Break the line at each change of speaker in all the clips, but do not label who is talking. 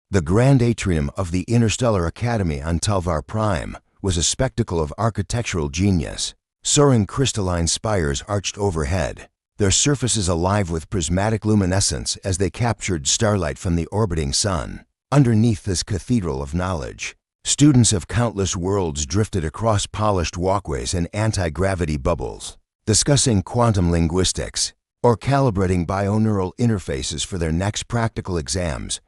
The grand atrium of the Interstellar Academy on Talvar Prime was a spectacle of architectural genius. Soaring crystalline spires arched overhead, their surfaces alive with prismatic luminescence as they captured starlight from the orbiting sun. Underneath this cathedral of knowledge, students of countless worlds drifted across polished walkways and anti-gravity bubbles, discussing quantum linguistics or calibrating bioneural interfaces for their next practical exams.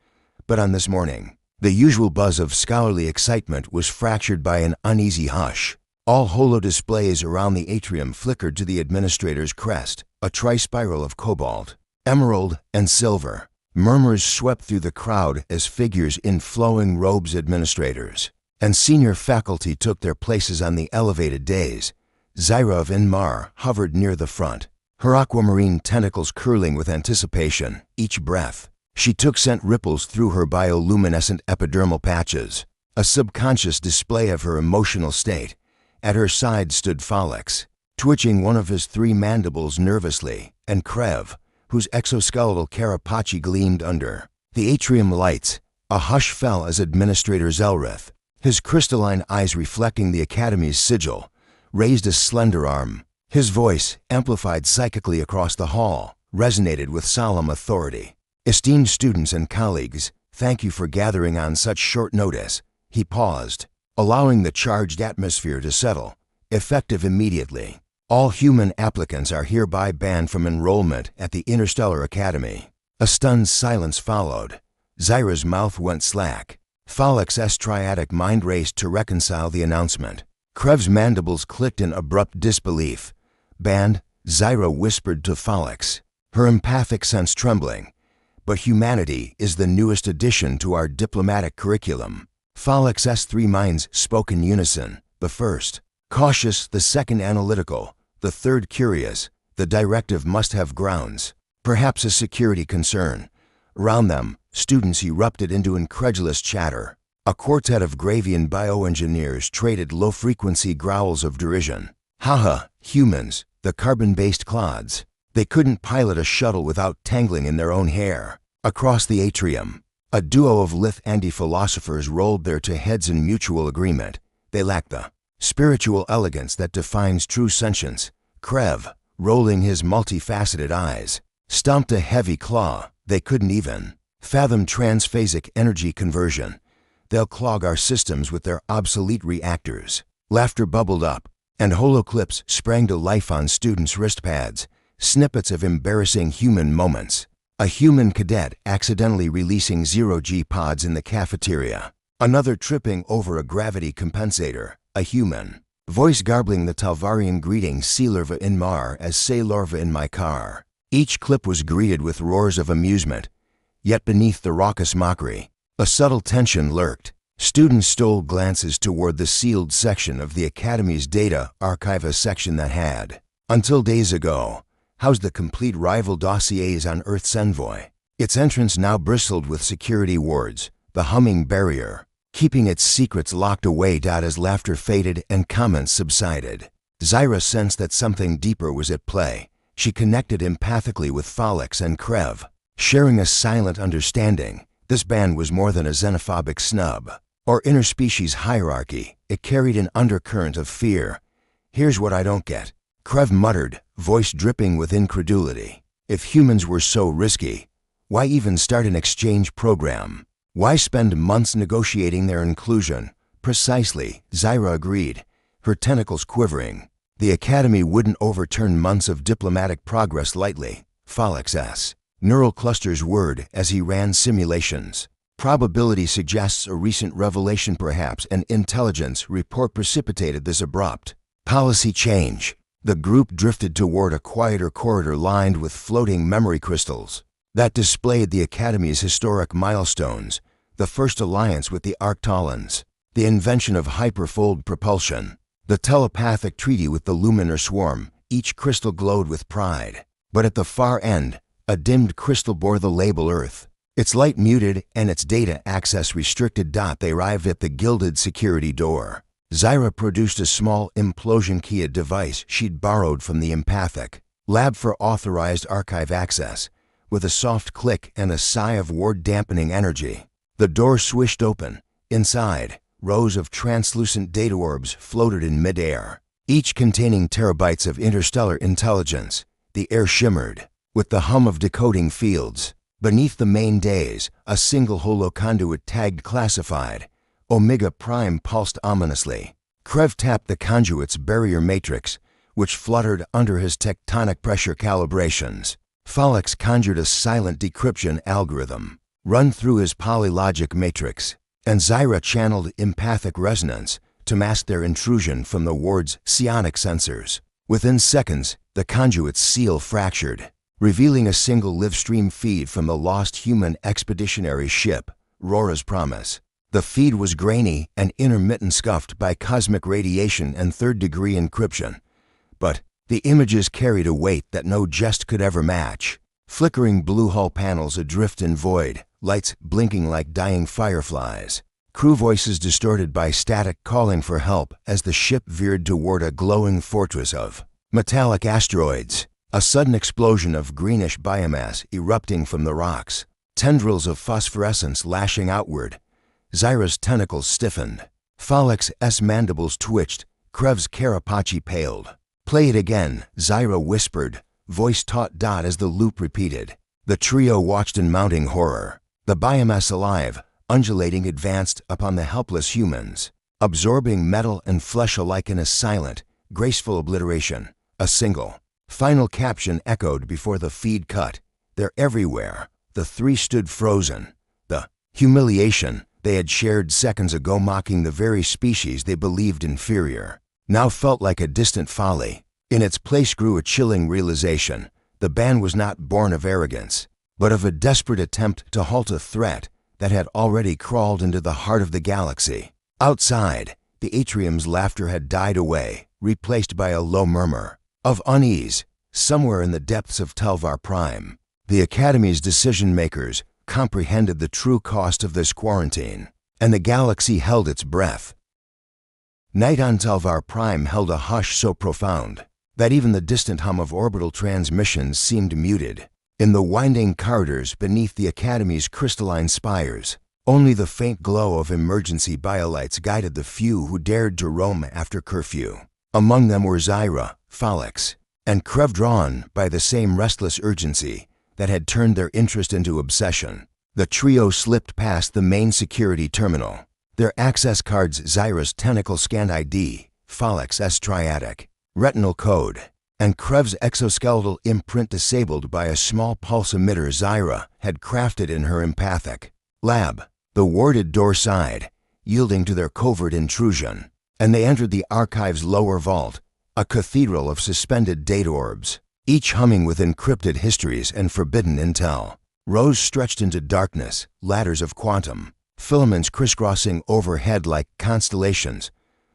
But on this morning, the usual buzz of scholarly excitement was fractured by an uneasy hush. All holo displays around the atrium flickered to the administrator's crest, a trispiral of cobalt, emerald, and silver. Murmurs swept through the crowd as figures in flowing robes, administrators and senior faculty, took their places on the elevated dais. Zyra of Inmar hovered near the front, her aquamarine tentacles curling with anticipation. Each breath she took sent ripples through her bioluminescent epidermal patches, a subconscious display of her emotional state. At her side stood Falix, twitching one of his 3 mandibles nervously, and Krev, whose exoskeletal carapace gleamed under the atrium lights. A hush fell as Administrator Zelrith, his crystalline eyes reflecting the Academy's sigil, raised a slender arm. His voice, amplified psychically across the hall, resonated with solemn authority. "Esteemed students and colleagues, thank you for gathering on such short notice." He paused, allowing the charged atmosphere to settle. "Effective immediately. All human applicants are hereby banned from enrollment at the Interstellar Academy." A stunned silence followed. Zyra's mouth went slack. Falix's triadic mind raced to reconcile the announcement. Krev's mandibles clicked in abrupt disbelief. "Banned?" Zyra whispered to Falix, her empathic sense trembling. "But humanity is the newest addition to our diplomatic curriculum." Falix's 3 minds spoke in unison, the first cautious, the second analytical, the third curious. The directive must have grounds, perhaps a security concern. Around them, students erupted into incredulous chatter. A quartet of Gravian bioengineers traded low-frequency growls of derision. "Haha, humans, the carbon-based clods. They couldn't pilot a shuttle without tangling in their own hair." Across the atrium, a duo of Lith anti-philosophers rolled their to heads in mutual agreement. They lacked the spiritual elegance that defines true sentience. Krev, rolling his multifaceted eyes, stomped a heavy claw. "They couldn't even fathom transphasic energy conversion. They'll clog our systems with their obsolete reactors." Laughter bubbled up, and holoclips sprang to life on students' wristpads, snippets of embarrassing human moments. A human cadet accidentally releasing zero-G pods in the cafeteria. Another tripping over a gravity compensator. A human voice garbling the Talvarian greeting "Sealorva in Mar" as "Sailorva in my car." Each clip was greeted with roars of amusement, yet beneath the raucous mockery, a subtle tension lurked. Students stole glances toward the sealed section of the Academy's data archive, a section that had, until days ago, housed the complete rival dossiers on Earth's envoy. Its entrance now bristled with security wards, the humming barrier keeping its secrets locked away. As laughter faded and comments subsided, Zyra sensed that something deeper was at play. She connected empathically with Falix and Krev, sharing a silent understanding. This ban was more than a xenophobic snub or interspecies hierarchy. It carried an undercurrent of fear. "Here's what I don't get," Krev muttered, voice dripping with incredulity. "If humans were so risky, why even start an exchange program? Why spend months negotiating their inclusion?" "Precisely," Zyra agreed, her tentacles quivering. "The Academy wouldn't overturn months of diplomatic progress lightly." Falix's neural clusters whirred as he ran simulations. "Probability suggests a recent revelation, perhaps an intelligence report precipitated this abrupt policy change." The group drifted toward a quieter corridor lined with floating memory crystals that displayed the Academy's historic milestones: the first alliance with the Arctolans, the invention of hyperfold propulsion, the telepathic treaty with the Luminar Swarm. Each crystal glowed with pride. But at the far end, a dimmed crystal bore the label Earth, its light muted and its data access restricted. They arrived at the gilded security door. Zyra produced a small implosion key, a device she'd borrowed from the empathic lab for authorized archive access. With a soft click and a sigh of ward-dampening energy, The door swished open. Inside, rows of translucent data orbs floated in midair, each containing terabytes of interstellar intelligence. The air shimmered with the hum of decoding fields. Beneath the main days, a single holoconduit tagged classified. Omega Prime pulsed ominously. Krev tapped the conduit's barrier matrix, which fluttered under his tectonic pressure calibrations. Folix conjured a silent decryption algorithm, run through his polylogic matrix, and Zyra channeled empathic resonance to mask their intrusion from the ward's psionic sensors. Within seconds, the conduit's seal fractured, revealing a single live-stream feed from the lost human expeditionary ship, Rora's Promise. The feed was grainy and intermittent, scuffed by cosmic radiation and third-degree encryption, but the images carried a weight that no jest could ever match. Flickering blue hull panels adrift in void, lights blinking like dying fireflies. Crew voices distorted by static calling for help as the ship veered toward a glowing fortress of metallic asteroids. A sudden explosion of greenish biomass erupting from the rocks. Tendrils of phosphorescence lashing outward. Zyra's tentacles stiffened. Folix's mandibles twitched. Krev's carapace paled. "Play it again," Zyra whispered, voice taut as the loop repeated. The trio watched in mounting horror. The biomass alive, undulating, advanced upon the helpless humans, absorbing metal and flesh alike in a silent, graceful obliteration. A single, final caption echoed before the feed cut. "They're everywhere." The three stood frozen. The humiliation they had shared seconds ago, mocking the very species they believed inferior, now felt like a distant folly. In its place grew a chilling realization. The ban was not born of arrogance, but of a desperate attempt to halt a threat that had already crawled into the heart of the galaxy. Outside, the atrium's laughter had died away, replaced by a low murmur of unease. Somewhere in the depths of Telvar Prime, the Academy's decision-makers comprehended the true cost of this quarantine, and the galaxy held its breath. Night on Telvar Prime held a hush so profound that even the distant hum of orbital transmissions seemed muted. In the winding corridors beneath the Academy's crystalline spires, only the faint glow of emergency biolights guided the few who dared to roam after curfew. Among them were Zyra, Folix, and Krev, drawn by the same restless urgency that had turned their interest into obsession. The trio slipped past the main security terminal, their access cards Zyra's tentacle-scanned ID, Folix's triadic retinal code, and Krev's exoskeletal imprint disabled by a small pulse emitter Zyra had crafted in her empathic lab. The warded door sighed, yielding to their covert intrusion, and they entered the archive's lower vault, a cathedral of suspended data orbs, each humming with encrypted histories and forbidden intel. Rows stretched into darkness, ladders of quantum, filaments crisscrossing overhead like constellations.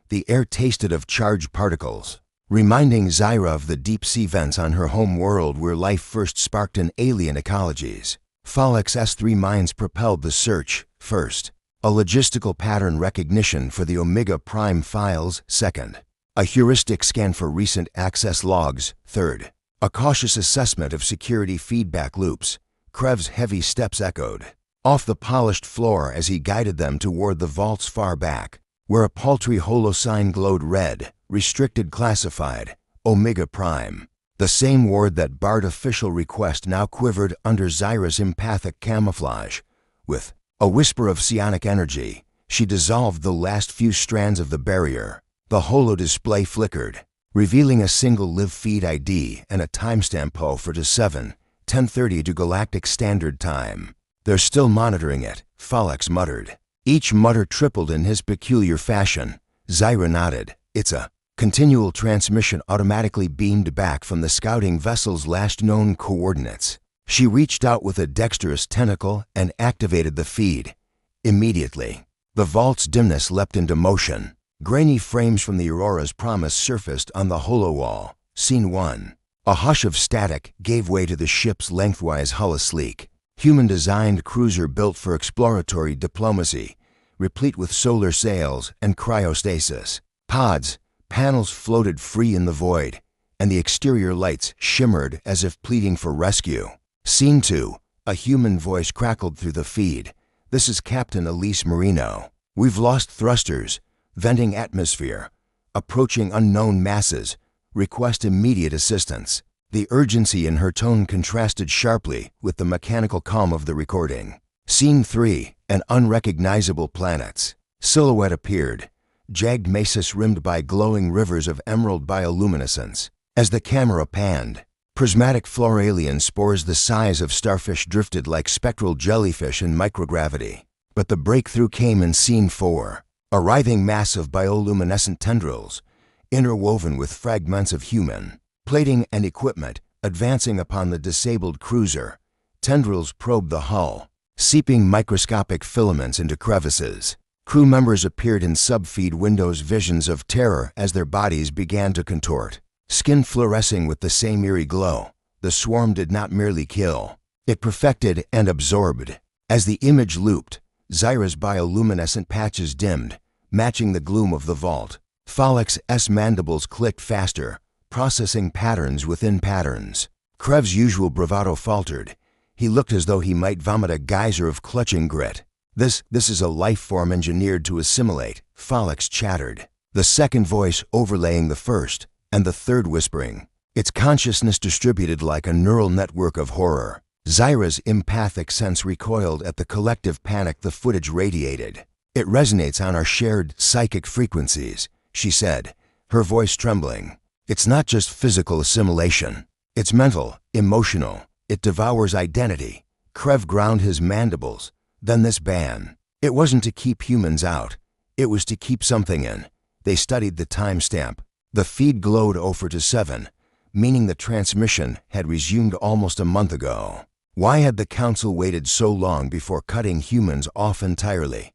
The air tasted of charged particles, reminding Zyra of the deep-sea vents on her home world where life first sparked in alien ecologies. Folix's three minds propelled the search. First, a logistical pattern recognition for the Omega Prime files. Second, a heuristic scan for recent access logs. Third, a cautious assessment of security feedback loops. Krev's heavy steps echoed off the polished floor as he guided them toward the vault's far back, where a paltry holosign glowed red, restricted classified, Omega Prime. The same ward that barred official request now quivered under Zyra's empathic camouflage. With a whisper of psionic energy, she dissolved the last few strands of the barrier. The holo display flickered, revealing a single live feed ID and a timestamp for to 7:10:30 to Galactic Standard Time. "They're still monitoring it," Folix muttered. Each mutter tripled in his peculiar fashion. Zyra nodded. "It's a continual transmission automatically beamed back from the scouting vessel's last known coordinates." She reached out with a dexterous tentacle and activated the feed. Immediately, the vault's dimness leapt into motion. Grainy frames from the Aurora's Promise surfaced on the holo-wall. Scene 1. A hush of static gave way to the ship's lengthwise hull, a sleek, human-designed cruiser built for exploratory diplomacy, replete with solar sails and cryostasis pods. Panels floated free in the void, and the exterior lights shimmered as if pleading for rescue. Scene 2. A human voice crackled through the feed. This is Captain Elise Marino. We've lost thrusters. Venting atmosphere. Approaching unknown masses. Request immediate assistance." The urgency in her tone contrasted sharply with the mechanical calm of the recording. Scene 3. An unrecognizable planets. Silhouette appeared. Jagged mesas rimmed by glowing rivers of emerald bioluminescence. As the camera panned, prismatic floralian spores the size of starfish drifted like spectral jellyfish in microgravity. But the breakthrough came in Scene 4. A writhing mass of bioluminescent tendrils, interwoven with fragments of human plating and equipment, advancing upon the disabled cruiser. Tendrils probed the hull, seeping microscopic filaments into crevices. Crew members appeared in sub-feed windows, visions of terror as their bodies began to contort. Skin fluorescing with the same eerie glow, the swarm did not merely kill. It perfected and absorbed. As the image looped, Zyra's bioluminescent patches dimmed, matching the gloom of the vault. Falix's mandibles clicked faster, processing patterns within patterns. Krev's usual bravado faltered. He looked as though he might vomit a geyser of clutching grit. This is a life form engineered to assimilate," Falix chattered, the second voice overlaying the first, and the third whispering, its consciousness distributed like a neural network of horror. Zyra's empathic sense recoiled at the collective panic the footage radiated. "It resonates on our shared psychic frequencies," she said, her voice trembling. "It's not just physical assimilation. It's mental, emotional. It devours identity." Krev ground his mandibles. Then this ban. It wasn't to keep humans out. It was to keep something in. They studied the timestamp. The feed glowed 0:7, meaning the transmission had resumed almost a month ago. Why had the council waited so long before cutting humans off entirely?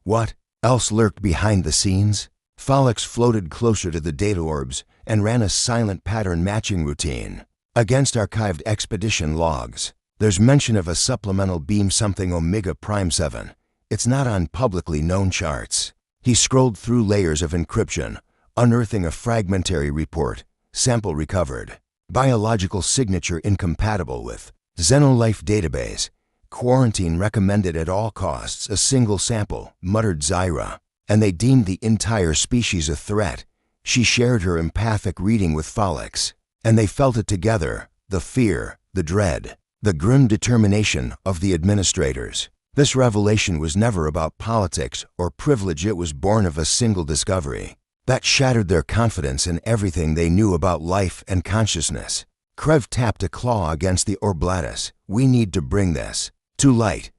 What else lurked behind the scenes? Falix floated closer to the data orbs and ran a silent pattern matching routine. Against archived expedition logs, there's mention of a supplemental beam something Omega Prime 7. It's not on publicly known charts. He scrolled through layers of encryption, unearthing a fragmentary report. Sample recovered. Biological signature incompatible with Xenolife database. Quarantine recommended at all costs. A single sample, muttered Zyra. And they deemed the entire species a threat. She shared her empathic reading with Falix. And they felt it together, the fear, the dread, the grim determination of the administrators. This revelation was never about politics or privilege. It was born of a single discovery that shattered their confidence in everything they knew about life and consciousness. Krev tapped a claw against the Orblatus. "We need to bring this to light.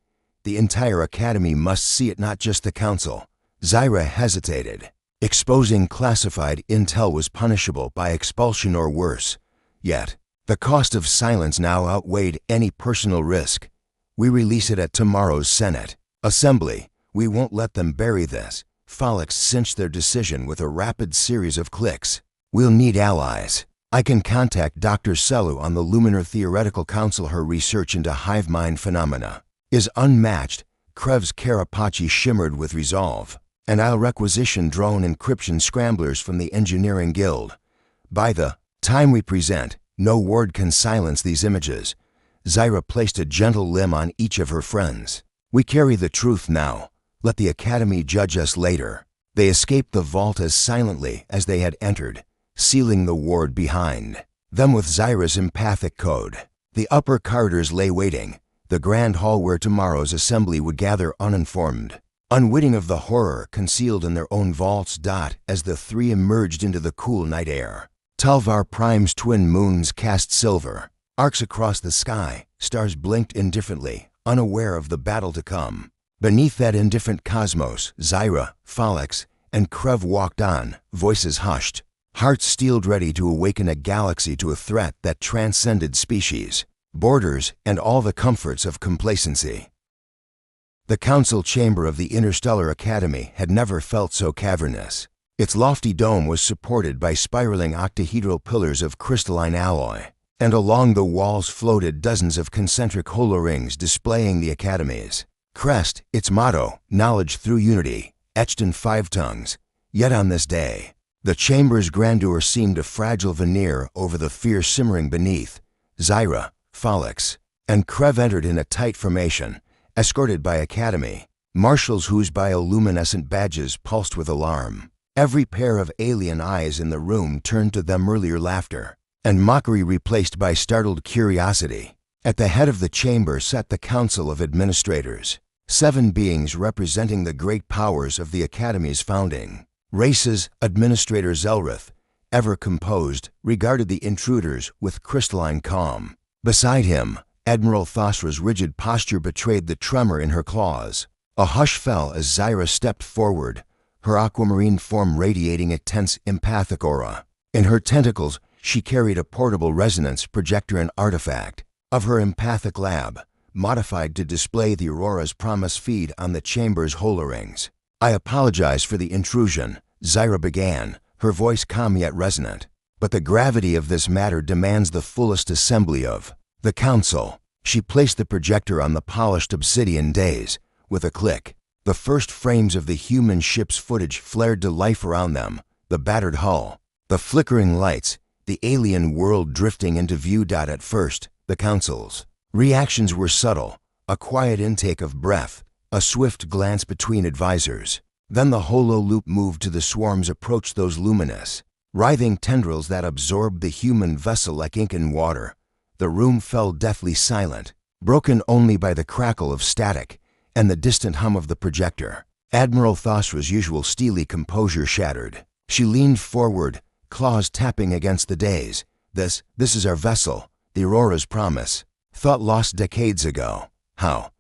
The entire Academy must see it, not just the Council." Zyra hesitated. Exposing classified intel was punishable by expulsion or worse. Yet, the cost of silence now outweighed any personal risk. "We release it at tomorrow's Senate Assembly. We won't let them bury this." Falix cinched their decision with a rapid series of clicks. "We'll need allies. I can contact Dr. Selu on the Luminar Theoretical Council. Her research into hive mind phenomena is unmatched." Krev's carapace shimmered with resolve. "And I'll requisition drone encryption scramblers from the Engineering Guild. By the time we present, no word can silence these images." Zyra placed a gentle limb on each of her friends. "We carry the truth now. Let the Academy judge us later." They escaped the vault as silently as they had entered, sealing the ward behind them with Zyra's empathic code. The upper corridors lay waiting, the grand hall where tomorrow's assembly would gather uninformed, unwitting of the horror concealed in their own vaults. As the three emerged into the cool night air, Talvar Prime's twin moons cast silver arcs across the sky. Stars blinked indifferently, unaware of the battle to come. Beneath that indifferent cosmos, Zyra, Falix, and Krev walked on, voices hushed, hearts steeled, ready to awaken a galaxy to a threat that transcended species, borders, and all the comforts of complacency. The council chamber of the Interstellar Academy had never felt so cavernous. Its lofty dome was supported by spiraling octahedral pillars of crystalline alloy, and along the walls floated dozens of concentric holorings displaying the Academy's crest, its motto, "Knowledge through Unity," etched in 5 tongues. Yet on this day, the chamber's grandeur seemed a fragile veneer over the fear simmering beneath. Zyra, Falix, and Krev entered in a tight formation, escorted by Academy marshals whose bioluminescent badges pulsed with alarm. Every pair of alien eyes in the room turned to them earlier laughter, and mockery replaced by startled curiosity. At the head of the chamber sat the Council of Administrators, 7 beings representing the great powers of the Academy's founding. Race's Administrator Zelrith, ever composed, regarded the intruders with crystalline calm. Beside him, Admiral Thosra's rigid posture betrayed the tremor in her claws. A hush fell as Zyra stepped forward, her aquamarine form radiating a tense, empathic aura. In her tentacles, she carried a portable resonance projector, an artifact of her empathic lab, modified to display the Aurora's promise feed on the chamber's holorings. "I apologize for the intrusion," Zyra began, her voice calm yet resonant. "But the gravity of this matter demands the fullest assembly of the Council." She placed the projector on the polished obsidian dais. With a click, the first frames of the human ship's footage flared to life around them, the battered hull, the flickering lights, the alien world drifting into view. At first, the Council's reactions were subtle, a quiet intake of breath, a swift glance between advisors. Then the holo-loop moved to the swarms, approached those luminous, writhing tendrils that absorbed the human vessel like ink in water. The room fell deathly silent, broken only by the crackle of static and the distant hum of the projector. Admiral Thosra's usual steely composure shattered. She leaned forward, claws tapping against the dais. This is our vessel, the Aurora's promise. Thought lost decades ago. How?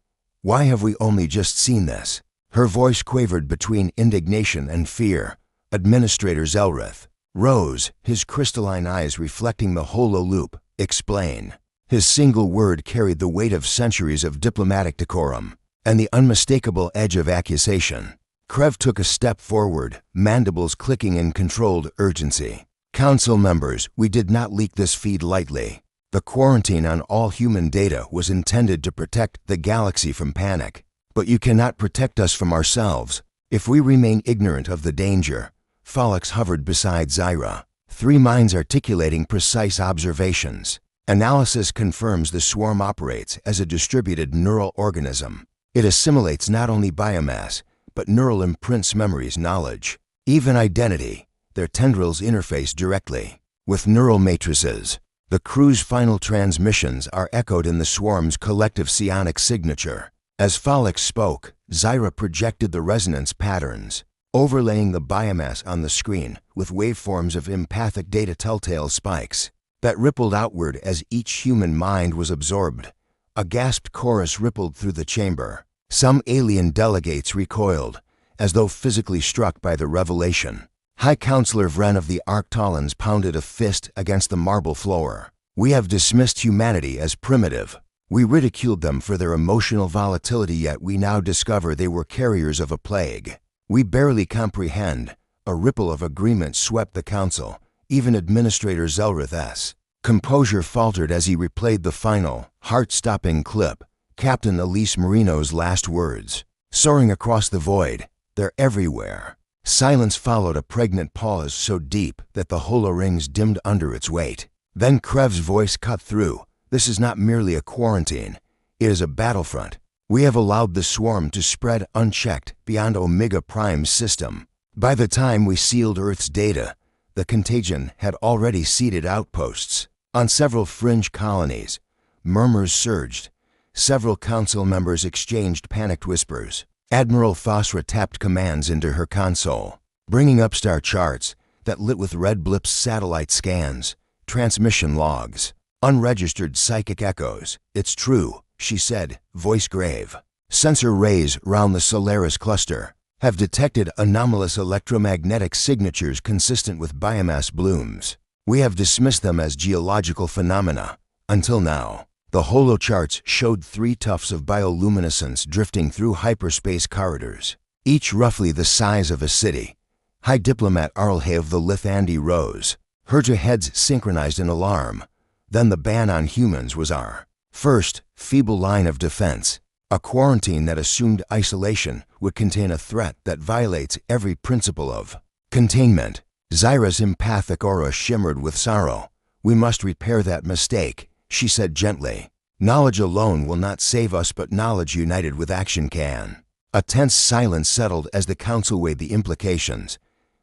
Why have we only just seen this?" Her voice quavered between indignation and fear. Administrator Zelrith rose, his crystalline eyes reflecting the holo-loop. "Explain." His single word carried the weight of centuries of diplomatic decorum and the unmistakable edge of accusation. Krev took a step forward, mandibles clicking in controlled urgency. "Council members, we did not leak this feed lightly. The quarantine on all human data was intended to protect the galaxy from panic. But you cannot protect us from ourselves. If we remain ignorant of the danger." Folix hovered beside Zyra, 3 minds articulating precise observations. "Analysis confirms the swarm operates as a distributed neural organism. It assimilates not only biomass, but neural imprints, memories, knowledge, even identity. Their tendrils interface directly with neural matrices. The crew's final transmissions are echoed in the swarm's collective psionic signature." As Folix spoke, Zyra projected the resonance patterns, overlaying the biomass on the screen with waveforms of empathic data, telltale spikes that rippled outward as each human mind was absorbed. A gasped chorus rippled through the chamber. Some alien delegates recoiled, as though physically struck by the revelation. High Counselor Vren of the Arctolans pounded a fist against the marble floor. "We have dismissed humanity as primitive. We ridiculed them for their emotional volatility, yet we now discover they were carriers of a plague. We barely comprehend." A ripple of agreement swept the Council. Even Administrator Zelrith's composure faltered as he replayed the final, heart-stopping clip. Captain Elise Marino's last words, soaring across the void. "They're everywhere." Silence followed, a pregnant pause so deep that the holorings dimmed under its weight. Then Krev's voice cut through. "This is not merely a quarantine. It is a battlefront. We have allowed the swarm to spread unchecked beyond Omega Prime's system. By the time we sealed Earth's data, the contagion had already seeded outposts on several fringe colonies." Murmurs surged. Several council members exchanged panicked whispers. Admiral Thosra tapped commands into her console, bringing up star charts that lit with red blips, satellite scans, transmission logs, unregistered psychic echoes. "It's true," she said, voice grave. "Sensor rays round the Solaris cluster have detected anomalous electromagnetic signatures consistent with biomass blooms. We have dismissed them as geological phenomena. Until now, the holocharts showed 3 tufts of bioluminescence drifting through hyperspace corridors, each roughly the size of a city." High Diplomat Arlhe of the Lithandi rose, her 2 heads synchronized in alarm. "Then the ban on humans was our first feeble line of defense. A quarantine that assumed isolation would contain a threat that violates every principle of containment." Zyra's empathic aura shimmered with sorrow. "We must repair that mistake," she said gently. Knowledge alone will not save us, but knowledge united with action can. A tense silence settled as the council weighed the implications.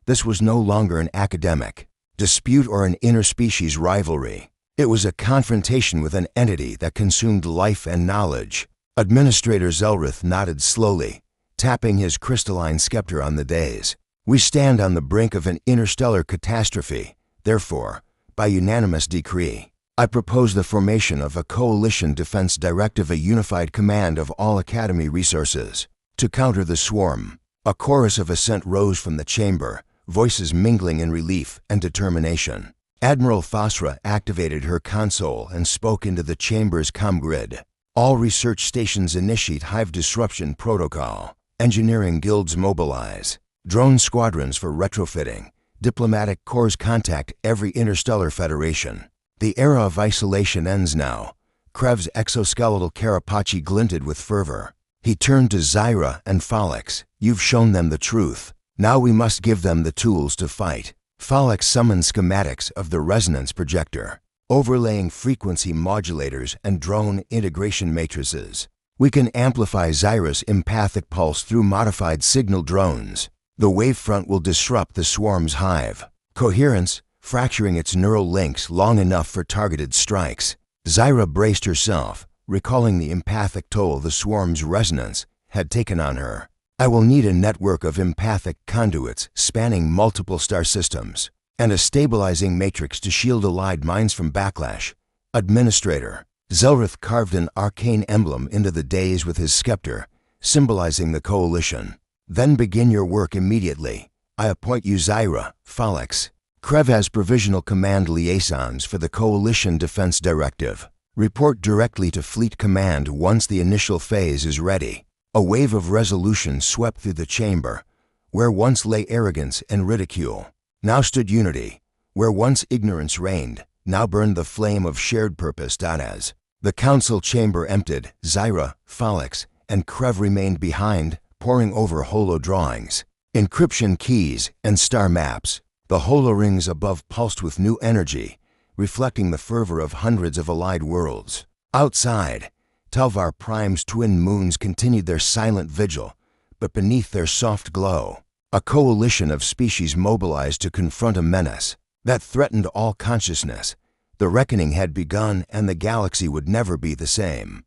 This was no longer an academic dispute or an interspecies rivalry. It was a confrontation with an entity that consumed life and knowledge. Administrator Zelrith nodded slowly, tapping his crystalline scepter on the dais. We stand on the brink of an interstellar catastrophe. Therefore, by unanimous decree, I propose the formation of a coalition defense directive, a unified command of all Academy resources. To counter the swarm, a chorus of assent rose from the chamber, voices mingling in relief and determination. Admiral Thasra activated her console and spoke into the chamber's comm-grid. All research stations initiate hive disruption protocol. Engineering guilds mobilize. Drone squadrons for retrofitting. Diplomatic corps contact every interstellar federation. The era of isolation ends now. Krev's exoskeletal carapace glinted with fervor. He turned to Zyra and Folix. You've shown them the truth. Now we must give them the tools to fight. Folix summoned schematics of the resonance projector, overlaying frequency modulators and drone integration matrices. We can amplify Zyra's empathic pulse through modified signal drones. The wavefront will disrupt the swarm's hive coherence, fracturing its neural links long enough for targeted strikes. Zyra braced herself, recalling the empathic toll the swarm's resonance had taken on her. I will need a network of empathic conduits spanning multiple star systems, and a stabilizing matrix to shield allied minds from backlash. Administrator Zelrith carved an arcane emblem into the dais with his scepter, symbolizing the coalition. Then begin your work immediately. I appoint you Zyra, Folix. Krev has provisional command liaisons for the Coalition Defense Directive. Report directly to Fleet Command once the initial phase is ready. A wave of resolution swept through the chamber. Where once lay arrogance and ridicule, now stood unity. Where once ignorance reigned, now burned the flame of shared purpose. As the council chamber emptied, Zyra, Folix, and Krev remained behind, poring over holo drawings, encryption keys, and star maps. The holo rings above pulsed with new energy, reflecting the fervor of hundreds of allied worlds. Outside, Telvar Prime's twin moons continued their silent vigil, but beneath their soft glow, a coalition of species mobilized to confront a menace that threatened all consciousness. The reckoning had begun, and the galaxy would never be the same.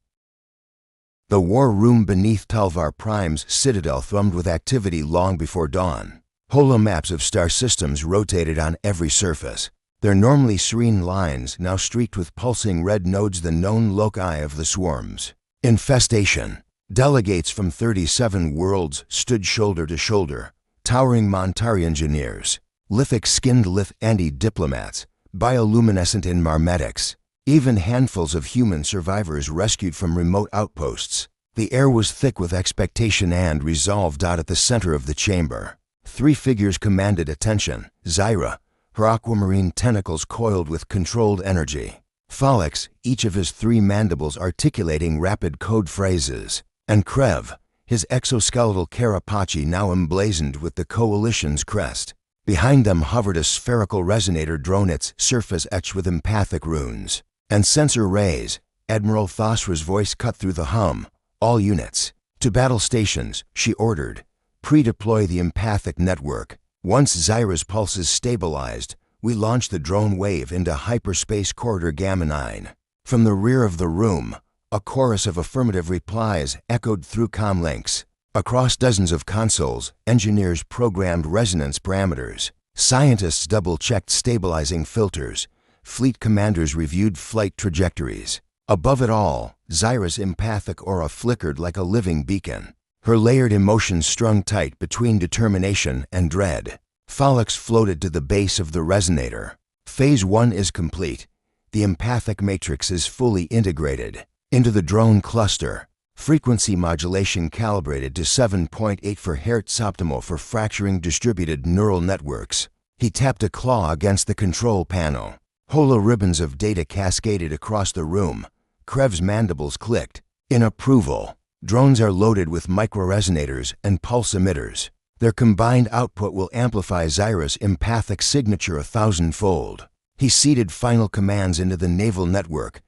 The war room beneath Telvar Prime's citadel thrummed with activity long before dawn. Holomaps of star systems rotated on every surface, their normally serene lines now streaked with pulsing red nodes, the known loci of the swarms. Infestation. Delegates from 37 worlds stood shoulder to shoulder, towering Montari engineers, lithic-skinned anti-diplomats, bioluminescent in marmetics, even handfuls of human survivors rescued from remote outposts. The air was thick with expectation and resolve. At the center of the chamber, three figures commanded attention. Zyra, her aquamarine tentacles coiled with controlled energy. Folix, each of his three mandibles articulating rapid code phrases. And Krev, his exoskeletal carapace now emblazoned with the coalition's crest. Behind them hovered a spherical resonator drone, its surface etched with empathic runes and sensor rays. Admiral Thasra's voice cut through the hum. All units, to battle stations, she ordered. Pre-deploy the empathic network. Once Zyra's pulses stabilized, we launched the drone wave into hyperspace corridor Gamma 9. From the rear of the room, a chorus of affirmative replies echoed through comlinks. Across dozens of consoles, engineers programmed resonance parameters. Scientists double-checked stabilizing filters. Fleet commanders reviewed flight trajectories. Above it all, Zyra's empathic aura flickered like a living beacon, her layered emotions strung tight between determination and dread. Folix floated to the base of the resonator. Phase 1 is complete. The empathic matrix is fully integrated into the drone cluster. Frequency modulation calibrated to 7.8 for Hz, optimal for fracturing distributed neural networks. He tapped a claw against the control panel. Holo ribbons of data cascaded across the room. Krev's mandibles clicked. In approval. Drones are loaded with microresonators and pulse emitters. Their combined output will amplify Zyra's empathic signature 1,000-fold. He seeded final commands into the naval network.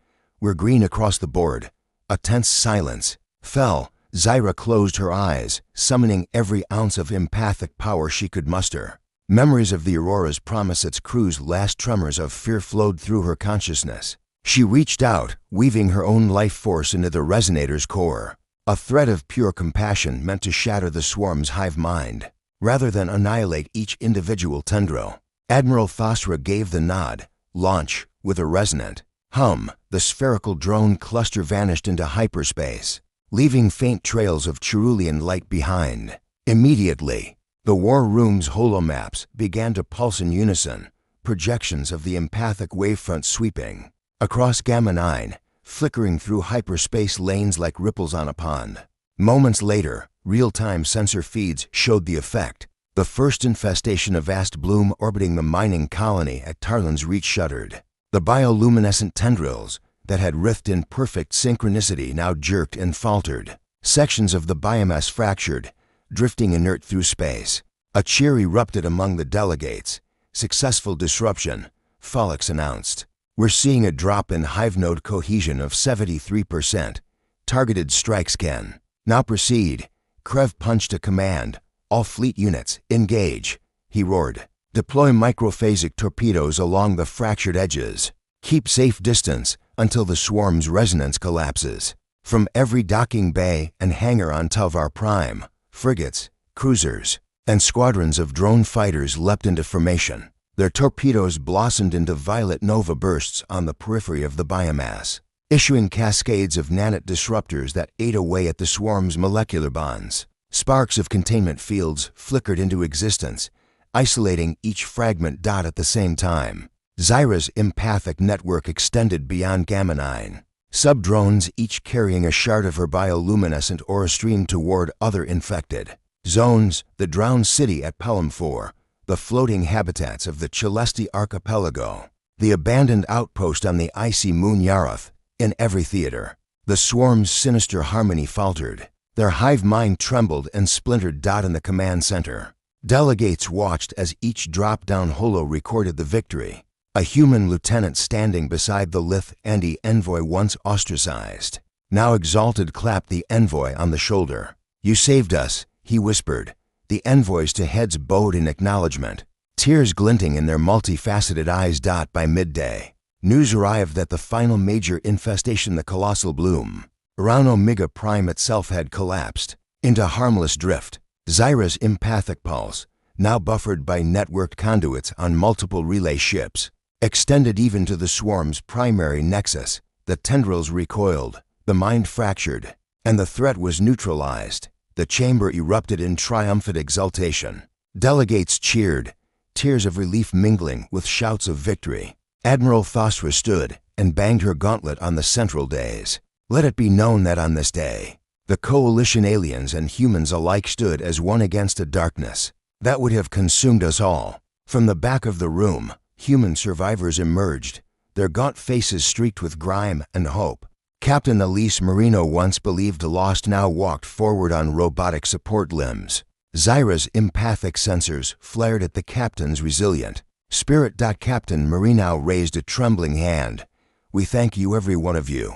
were green across the board. A tense silence fell. Zyra closed her eyes, summoning every ounce of empathic power she could muster. Memories of the Aurora's promise its crew's last tremors of fear flowed through her consciousness. She reached out, weaving her own life force into the resonator's core. A thread of pure compassion meant to shatter the swarm's hive mind, rather than annihilate each individual tendril. Admiral Thosra gave the nod. Launch. With a resonant hum, the spherical drone cluster vanished into hyperspace, leaving faint trails of cerulean light behind. Immediately, the war room's holomaps began to pulse in unison, projections of the empathic wavefront sweeping across Gamma 9, flickering through hyperspace lanes like ripples on a pond. Moments later, real-time sensor feeds showed the effect. The first infestation of vast bloom orbiting the mining colony at Tarlin's Reach shuddered. The bioluminescent tendrils that had writhed in perfect synchronicity now jerked and faltered. Sections of the biomass fractured, drifting inert through space. A cheer erupted among the delegates. Successful disruption, Folix announced. We're seeing a drop in hive node cohesion of 73%. Targeted strikes can now proceed. Krev punched a command. All fleet units, engage, he roared. Deploy microphasic torpedoes along the fractured edges. Keep safe distance until the swarm's resonance collapses. From every docking bay and hangar on Talvar Prime, frigates, cruisers, and squadrons of drone fighters leapt into formation. Their torpedoes blossomed into violet nova bursts on the periphery of the biomass, issuing cascades of nanite disruptors that ate away at the swarm's molecular bonds. Sparks of containment fields flickered into existence, isolating each fragment dot at the same time. Zyra's empathic network extended beyond Gamma 9. Sub-drones, each carrying a shard of her bioluminescent aura, streamed toward other infected zones: the drowned city at Pelham 4, the floating habitats of the Celesti archipelago, the abandoned outpost on the icy moon Yarath. In every theater, the swarm's sinister harmony faltered. Their hive mind trembled and splintered. In the command center, delegates watched as each drop-down holo recorded the victory. A human lieutenant standing beside the Lith Andy envoy, once ostracized, now exalted, clapped the envoy on the shoulder. "You saved us," he whispered. The envoys to heads bowed in acknowledgement, tears glinting in their multifaceted eyes. By midday, news arrived that the final major infestation, the colossal bloom around Omega Prime itself, had collapsed into harmless drift. Zyra's empathic pulse, now buffered by networked conduits on multiple relay ships, extended even to the swarm's primary nexus. The tendrils recoiled, the mind fractured, and the threat was neutralized. The chamber erupted in triumphant exultation. Delegates cheered, tears of relief mingling with shouts of victory. Admiral Thosra stood and banged her gauntlet on the central days. Let it be known that on this day, the Coalition aliens and humans alike stood as one against a darkness that would have consumed us all. From the back of the room, human survivors emerged, their gaunt faces streaked with grime and hope. Captain Elise Marino, once believed lost, now walked forward on robotic support limbs. Zyra's empathic sensors flared at the captain's resilient spirit. Captain Marino raised a trembling hand. "We thank you, every one of you.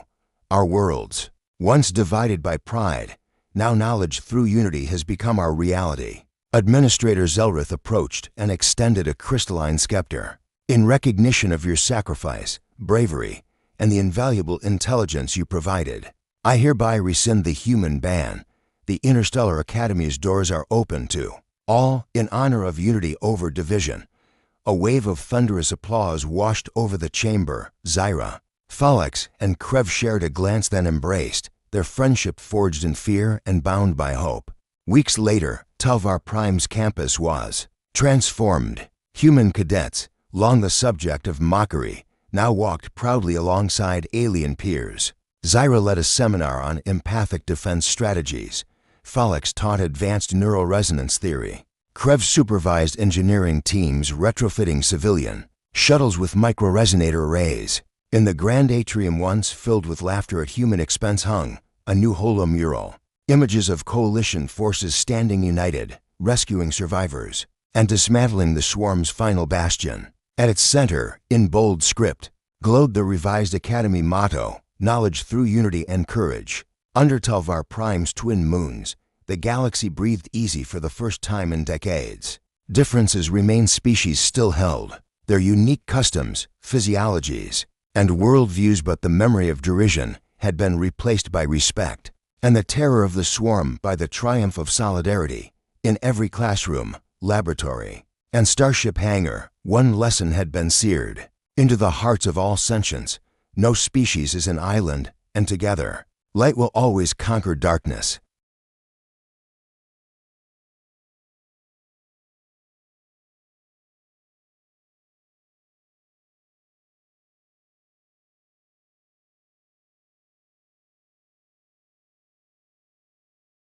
Our worlds, once divided by pride, now knowledge through unity, has become our reality." Administrator Zelrith approached and extended a crystalline scepter. "In recognition of your sacrifice, bravery, and the invaluable intelligence you provided, I hereby rescind the human ban. The Interstellar Academy's doors are open to all in honor of unity over division." A wave of thunderous applause washed over the chamber. Zyra, Folix, and Krev shared a glance, then embraced, their friendship forged in fear and bound by hope. Weeks later, Talvar Prime's campus was transformed. Human cadets, long the subject of mockery, now walked proudly alongside alien peers. Zyra led a seminar on empathic defense strategies. Folix taught advanced neural resonance theory. Krev supervised engineering teams retrofitting civilian shuttles with microresonator arrays. In the grand atrium, once filled with laughter at human expense, hung a new holo mural. Images of coalition forces standing united, rescuing survivors, and dismantling the swarm's final bastion. At its center, in bold script, glowed the revised Academy motto, knowledge through unity and courage. Under Telvar Prime's twin moons, the galaxy breathed easy for the first time in decades. Differences remained, species still held their unique customs, physiologies, and worldviews, but the memory of derision had been replaced by respect, and the terror of the swarm by the triumph of solidarity. In every classroom, laboratory, and starship hangar, one lesson had been seared into the hearts of all sentience: no species is an island, and together, light will always conquer darkness.